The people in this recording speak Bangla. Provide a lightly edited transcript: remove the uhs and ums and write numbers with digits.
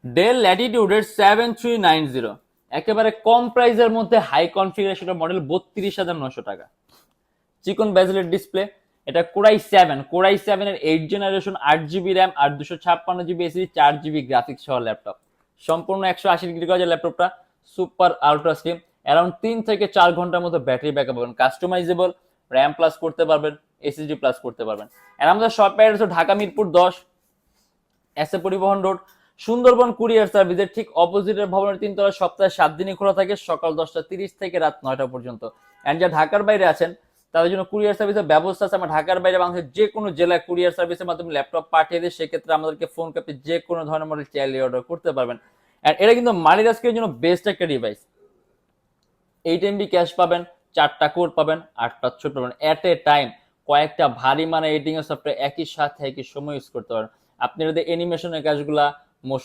ডেল ল্যাটিটিউডের 7390, একেবারে কম প্রাইসের মধ্যে হাই কনফিগারেশনের মডেল, 32,900 টাকা। চিকন বেজেলের ডিসপ্লে। এটা কোরাই সেভেন এর 8 জেনারেশন, 8 জিবি র্যাম আর 256 জিবি এসিডি, 4 জিবি গ্রাফিক্স সহ ল্যাপটপ। সম্পূর্ণ 180 ডিগ্রি গজের ল্যাপটপটা, সুপার আলট্রা স্লিম। অ্যারাউন্ড 3 থেকে 4 ঘন্টার মতো ব্যাটারি ব্যাকআপ পাবেন, কাস্টমাইজেবল। র্যাম প্লাস করতে পারবেন, এসএসডি প্লাস করতে পারবেন। আর আমাদের shop address Dhaka Mirpur 10, SA পরিবহন রোড, সুন্দরবন কুরিয়ার সার্ভিসের ঠিক অপোজিটের ভবনের 3 তলা। সপ্তাহে 7 দিনই খোলা থাকে, সকাল 10টা 30 থেকে রাত 9টা পর্যন্ত। অ্যান্ড যা ঢাকার বাইরে আছেন তাদের জন্য কুরিয়ার সার্ভিসের ব্যবস্থা আছে। আমরা ঢাকার বাইরে বাংলাদেশের যে কোনো জেলায় কুরিয়ার সার্ভিসের মাধ্যমে ল্যাপটপ পাঠিয়ে দিই, সেক্ষেত্রে আমাদেরকে ফোন করে আপনি যে কোনো ধরনের মডেল চাইলে অর্ডার করতে পারবেন। অ্যান্ড এটা কিন্তু মানিরাজকের জন্য বেস্ট একটা ডিভাইস। 8 MB ক্যাশ পাবেন, 4টা কোড পাবেন, 8টা ছোট পাবেন। এট এ টাইম কয়েকটা ভারী মানে এডিটিং এর সফটওয়্যার একই সাথে একই সময় ইউজ করতে পারেন। আপনি যদি অ্যানিমেশনের কাজগুলা, মোশন